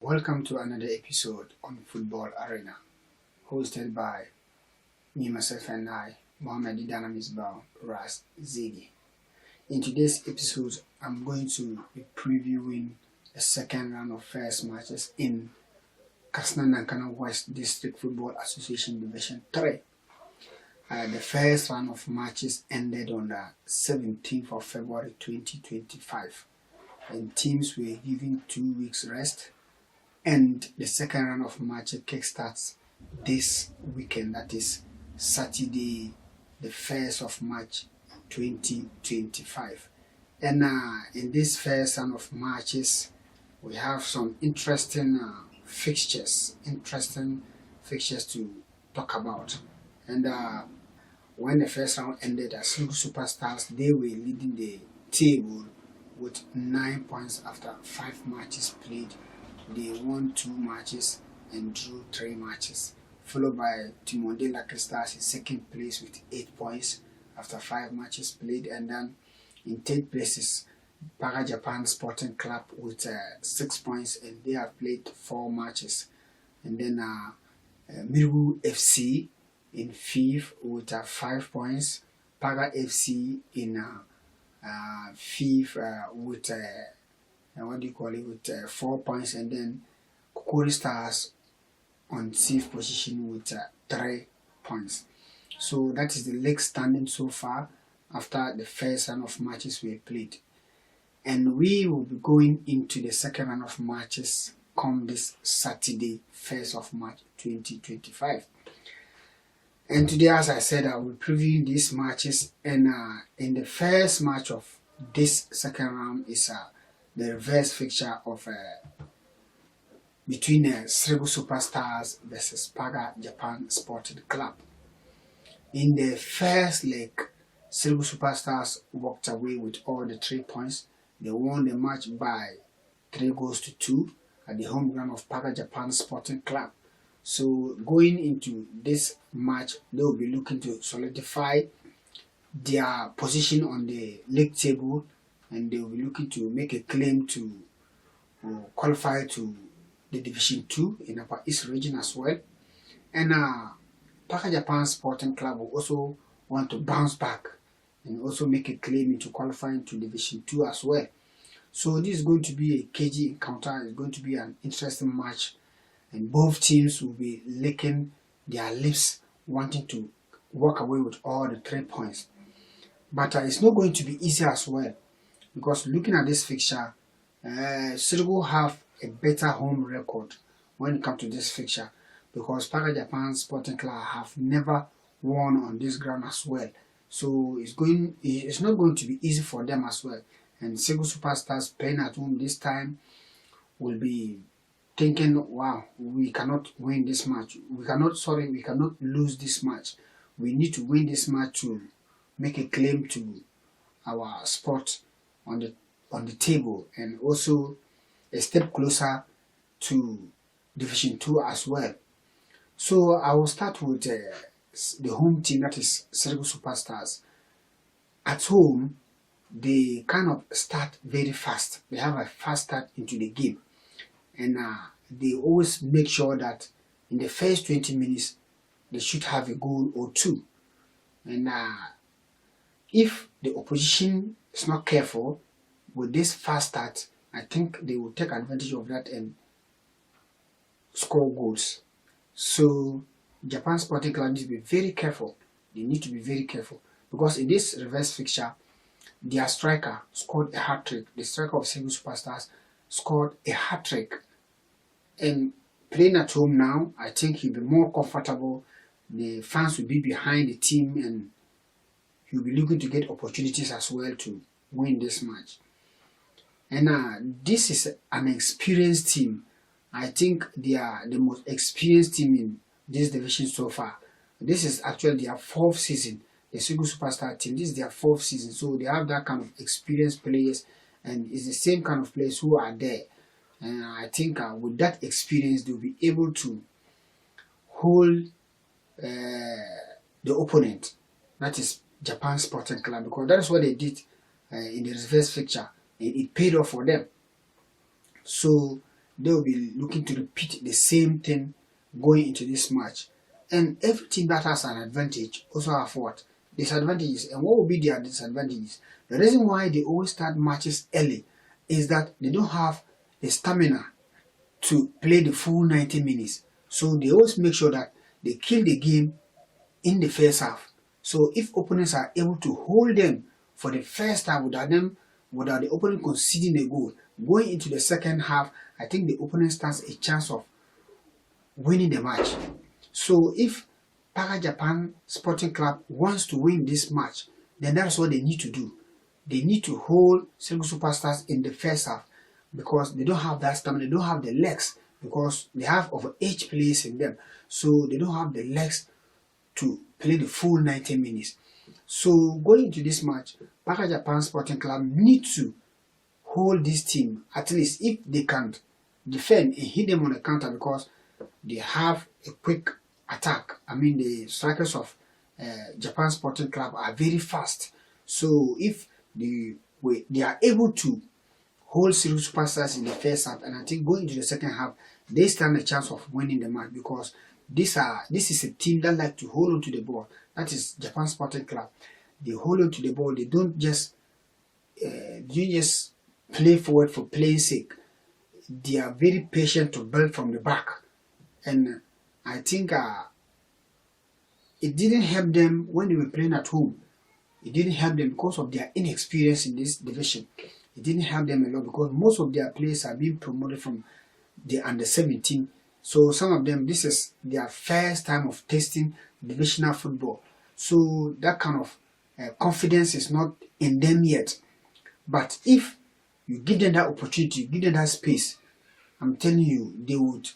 Welcome to another episode on Football Arena, hosted by me, myself, and I, Mohamed Dynamisbao Ras Ziggy. In today's episode, I'm going to be previewing the second round of first matches in Kassena Nankana West District Football Association Division 3. The first round of matches ended on the 17th of February 2025, and teams were given 2 weeks rest. And the second round of matches kickstarts this weekend, that is Saturday, the 1st of March 2025. And in this first round of matches, we have some interesting fixtures to talk about. And when the first round ended, as Superstars, they were leading the table with 9 points after 5 matches played. They won 2 matches and drew 3 matches, followed by Timondela Crystals in second place with 8 points after 5 matches played, and then in third place is Para Japan Sporting Club with 6 points, and they have played 4 matches. And then Miru FC in fifth with 5 points, Para FC in fifth with with 4 points, and then Kokori Stars on 6th position with 3 points. So that is the league standing so far after the first round of matches were played. And we will be going into the second round of matches come this Saturday, 1st of March 2025. And today, as I said, I will preview these matches. And in the first match of this second round is the reverse fixture of between Sribu Superstars versus Paga Japan Sporting Club. In the first leg, Sribu Superstars walked away with all the 3 points. They won the match by 3-2 at the home ground of Paga Japan Sporting Club. So going into this match, they will be looking to solidify their position on the league table, and they will be looking to make a claim to qualify to the Division 2 in Upper East region as well. And Paga Japan Sporting Club will also want to bounce back and also make a claim into qualifying to Division 2 as well. So this is going to be a cagey encounter. It's going to be an interesting match, and both teams will be licking their lips, wanting to walk away with all the 3 points. But it's not going to be easy as well, because looking at this fixture, Sribu have a better home record when it comes to this fixture, because Paga Japan Sporting Club have never won on this ground as well. So it's not going to be easy for them as well. And Sribu Superstars playing at home this time will be thinking, wow, we cannot win this match. We cannot lose this match. We need to win this match to make a claim to our spot on the table, and also a step closer to Division 2 as well. So I will start with the home team, that is Sribu Superstars. At home, they kind of start very fast. They have a fast start into the game, and they always make sure that in the first 20 minutes they should have a goal or 2. And if the opposition is not careful with this fast start, I think they will take advantage of that and score goals. So Japan Sporting Club needs to be very careful. They need to be very careful, because in this reverse fixture, their striker scored a hat-trick. The striker of Sribu Superstars scored a hat-trick. And playing at home now, I think he'll be more comfortable. The fans will be behind the team, and he'll be looking to get opportunities as well to win this match. And this is an experienced team. I think they are the most experienced team in this division so far. This is actually their 4th season. The Sribu Superstar team, this is their 4th season. So they have that kind of experienced players, and it's the same kind of players who are there. And I think with that experience, they'll be able to hold the opponent, that is Japan Sporting Club, because that is what they did in the reverse fixture. It paid off for them. So they will be looking to repeat the same thing going into this match. And every team that has an advantage also have what? Disadvantages. And what will be their disadvantages? The reason why they always start matches early is that they don't have the stamina to play the full 90 minutes. So they always make sure that they kill the game in the first half. So if opponents are able to hold them for the first half without the opponent conceding a goal, going into the second half, I think the opponent stands a chance of winning the match. So if Paga Japan Sporting Club wants to win this match, then that's what they need to do. They need to hold Silver Superstars in the first half because they don't have that stamina, they don't have the legs because they have over 8 players in them. So they don't have the legs to play the full 90 minutes. So going into this match, Paga Japan Sporting Club need to hold this team, at least if they can defend and hit them on the counter because they have a quick attack. I mean, the strikers of Japan Sporting Club are very fast. So if they are able to hold Silver Superstars in the first half, and I think going into the second half, they stand a chance of winning the match because this is a team that like to hold on to the ball. That is Japan Sporting Club. They hold on to the ball. They don't just play forward for playing sake. They are very patient to build from the back, and I think it didn't help them when they were playing at home. It didn't help them because of their inexperience in this division. It didn't help them a lot because most of their players are being promoted from the under 17. So some of them, this is their first time of tasting divisional football. So that kind of confidence is not in them yet. But if you give them that opportunity, give them that space, I'm telling you, they would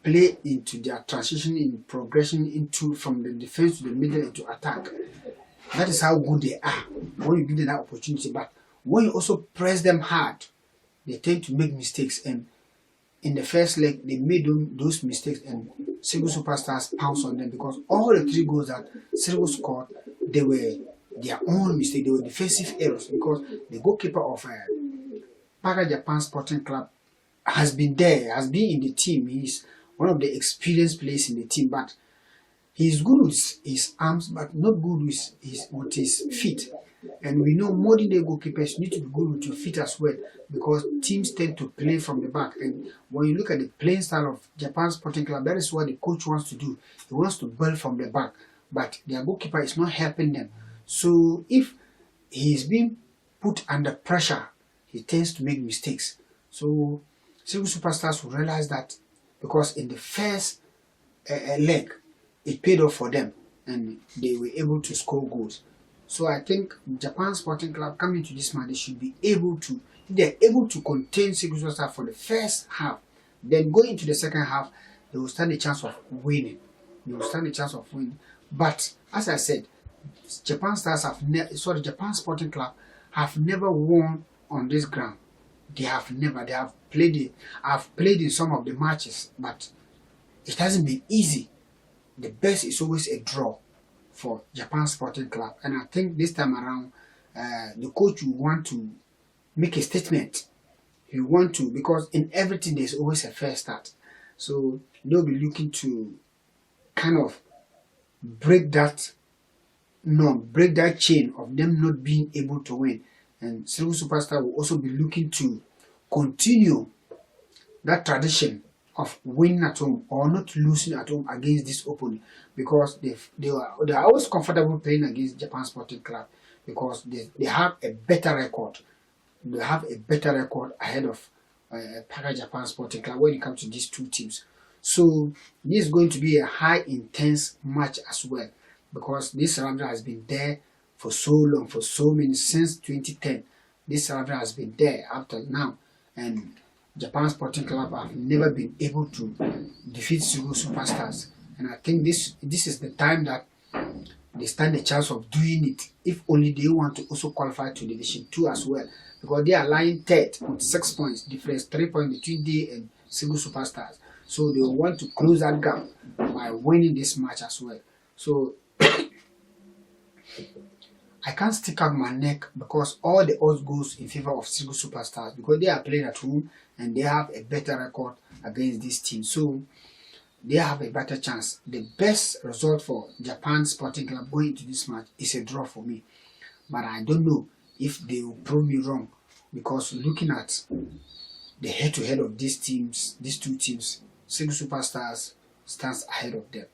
play into their transition in progression into from the defense to the middle into attack. That is how good they are when you give them that opportunity. But when you also press them hard, they tend to make mistakes. And in the first leg, they made those mistakes, and Silver Superstars pounced on them because all the 3 goals that Silver scored, they were their own mistakes. They were defensive errors because the goalkeeper of Paga Japan Sporting Club has been there, has been in the team. He's one of the experienced players in the team, but he's good with his arms, but not good with his feet. And we know modern day goalkeepers need to be good with your feet as well because teams tend to play from the back. And when you look at the playing style of Japan Sporting Club, that is what the coach wants to do. He wants to build from the back, but their goalkeeper is not helping them. So if he is being put under pressure, he tends to make mistakes. So Silver Superstars will realize that because in the first leg, it paid off for them and they were able to score goals. So I think Japan Sporting Club coming to this match, they should be able to, if they're able to contain Silver Superstars for the first half, then going into the second half, they will stand a chance of winning. They will stand a chance of winning. But as I said, Japan Sporting Club have never won on this ground. They have played in some of the matches, but it hasn't been easy. The best is always a draw for Japan Sporting Club, and I think this time around the coach will want to make a statement. He want to, because in everything there's always a first start, so they'll be looking to kind of break that chain of them not being able to win. And Silver Superstar will also be looking to continue that tradition of winning at home or not losing at home against this opponent, because they are always comfortable playing against Japan Sporting Club because they have a better record. They have a better record ahead of Paga Japan Sporting Club when it comes to these two teams. So this is going to be a high intense match as well, because this rivalry has been there for so long, for so many, since 2010. This rivalry has been there after now, and Japan Sporting Club have never been able to defeat Silver Superstars. And I think this is the time that they stand a chance of doing it, if only they want to also qualify to Division 2 as well, because they are lying third with 6 points difference, 3 points between they and Silver Superstars. So they want to close that gap by winning this match as well. So I can't stick out my neck because all the odds goes in favor of Silver Superstars because they are playing at home and they have a better record against this team. So they have a better chance. The best result for Japan Sporting Club going into this match is a draw for me. But I don't know if they will prove me wrong because looking at the head-to-head of these teams, these two teams, Silver Superstars stands ahead of them.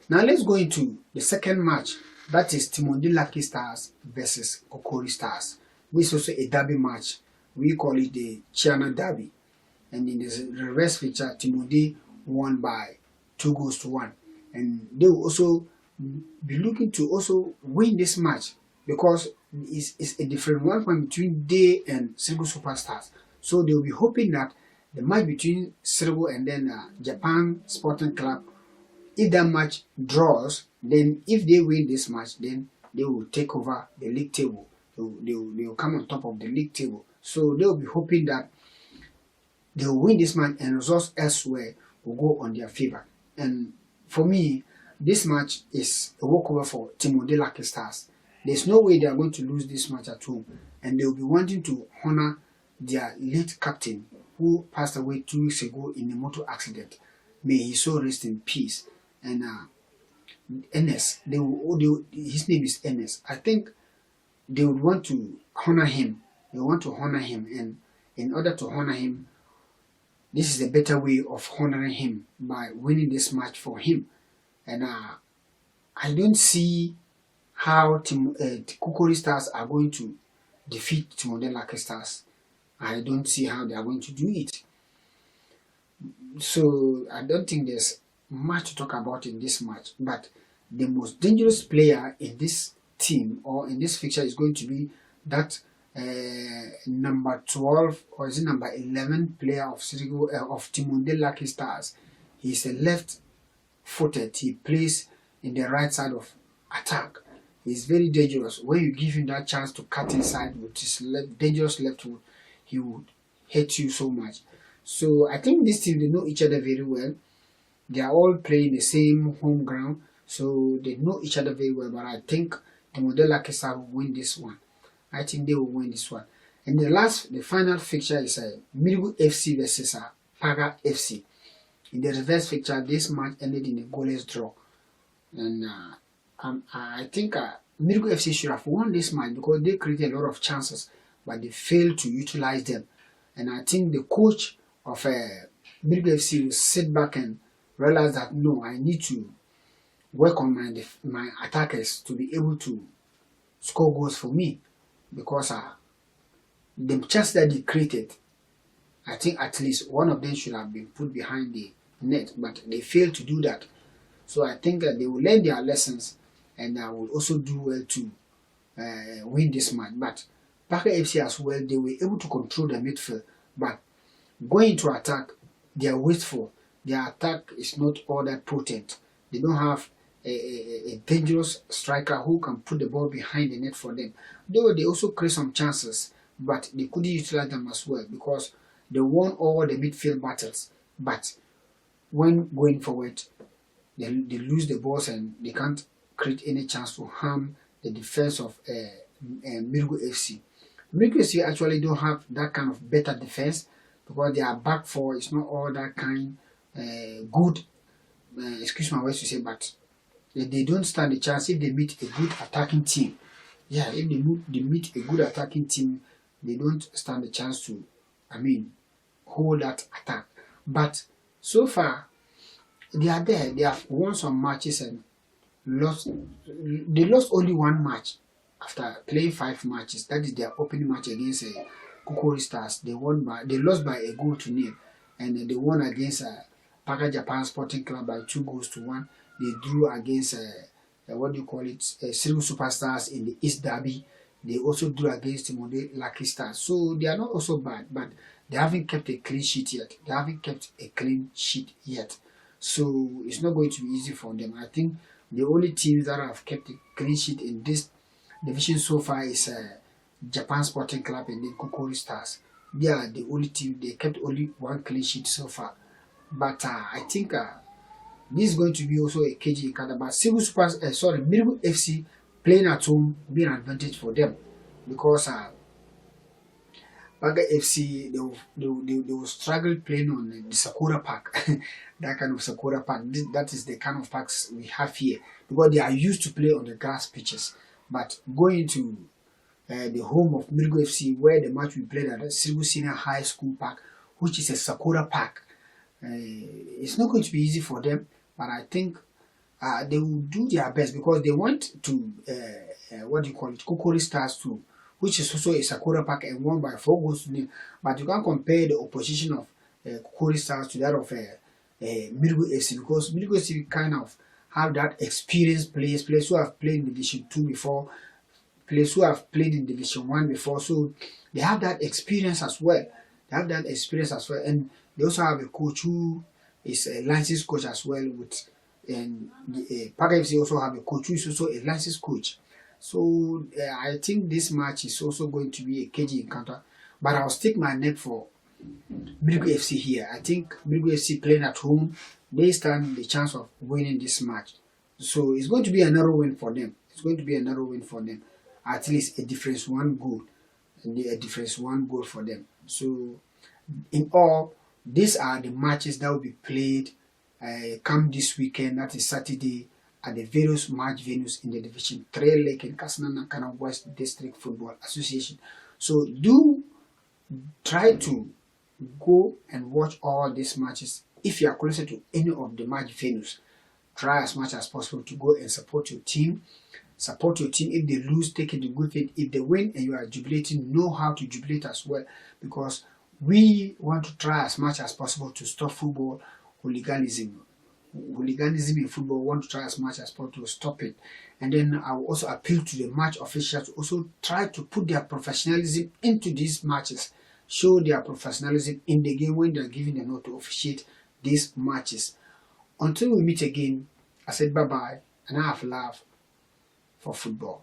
Now let's go into the second match. That is Timondi Lucky Stars versus Kokori Stars, which is also a derby match. We call it the Chiana Derby. And in the reverse feature, Timondi won by 2-1. And they will also be looking to also win this match because it's a different 1 point between they and Silver Superstars. So they will be hoping that the match between Silver and then Japan Sporting Club, if that match draws, then if they win this match, then they will take over the league table. They will come on top of the league table. So they will be hoping that they will win this match and results elsewhere will go on their favor. And for me, this match is a walkover for Timondi Lucky Stars. There's no way they are going to lose this match at home, and they will be wanting to honor their late captain who passed away 2 weeks ago in a motor accident. May he so rest in peace. And Enes, his name is Enes. I think they would want to honor him. They want to honor him, and in order to honor him, this is a better way of honoring him by winning this match for him. And I don't see how Kokori Stars are going to defeat Timondi Lucky Stars. I don't see how they are going to do it. So I don't think there's much to talk about in this match. But the most dangerous player in this team or in this fixture is going to be that number 12 or is it number 11 player of Timondi Lucky Stars. He's a left-footed. He plays in the right side of attack. He's very dangerous. When you give him that chance to cut inside with his dangerous left foot, he would hate you so much. So I think this team, they know each other very well. They are all playing the same home ground, so they know each other very well. But I think Timondi Lucky Stars will win this one. I think they will win this one. And the final fixture is Mirgu FC versus Paga FC. In the reverse fixture, this match ended in a goalless draw. And I think Mirgu FC should have won this match because they created a lot of chances, but they failed to utilize them. And I think the coach of Mirgu FC will sit back and realize that no, I need to work on my attackers to be able to score goals for me, because the chance that they created, I think at least one of them should have been put behind the net, but they failed to do that. So I think that they will learn their lessons and will also do well to win this match. But Paga FC as well, they were able to control the midfield, but going into attack, they are wasteful. Their attack is not all that potent. They don't have a dangerous striker who can put the ball behind the net for them. Though they also create some chances, but they couldn't utilize them as well because they won all the midfield battles. But when going forward, they lose the balls and they can't create any chance to harm the defense of Mirgu FC. Mirgu FC actually don't have that kind of better defense because their back four is not all that kind good. Excuse my words to say, but they don't stand a chance if they meet a good attacking team. Yeah, if they meet a good attacking team, they don't stand a chance to, hold that attack. But so far, they are there. They have won some matches and lost. They lost only one match after playing 5 matches. That is their opening match against Kokori Stars. They lost by a goal to nil, and they won against Paga Japan Sporting Club by 2-1. They drew against Silver Superstars in the East Derby. They also drew against Timondi Lucky Stars. So they are not also bad, but they haven't kept a clean sheet yet. So it's not going to be easy for them. I think the only teams that have kept a clean sheet in this division so far is Japan Sporting Club and then Kokori Stars. They are the only team. They kept only 1 clean sheet so far. But I think this is going to be also a KG Kada. But Mirgu FC playing at home be an advantage for them, because Baga FC they will struggle playing on the Sakura Park, that kind of Sakura Park. That is the kind of parks we have here, because they are used to play on the grass pitches. But going to the home of Mirgo FC, where the match we played at the Silver Senior High School Park, which is a Sakura Park, it's not going to be easy for them. But I think they will do their best, because they went to what do you call it, Kokori Stars too, which is also a Sakura Park, and won by 4 goals to nil. But you can't compare the opposition of Kokori Stars to that of Mirgo FC, because Mirgo FC kind of have that experienced players who have played in Division 2 before, players who have played in Division 1 before, so they have that experience as well. And they also have a coach who is a licensed coach as well, with and Park FC also have a coach who is also a licensed coach. So I think this match is also going to be a cagey encounter, but I'll stick my neck for Birgu FC here. I think Birgu FC playing at home, they stand the chance of winning this match. So it's going to be a narrow win for them. At least a difference 1 goal, and a difference 1 goal for them. So in all, these are the matches that will be played come this weekend, that is Saturday, at the various match venues in the Division 3 League in Kassena, Nankana West District Football Association. So do try to go and watch all these matches. If you are closer to any of the match venues, try as much as possible to go and support your team. If they lose, take it in good faith. If they win and you are jubilating, know how to jubilate as well, because we want to try as much as possible to stop football hooliganism in football. We want to try as much as possible to stop it. And then I will also appeal to the match officials to also try to put their professionalism into these matches, show their professionalism in the game when they are giving the note to officiate these matches. Until we meet again, I said bye bye, and I have love for football.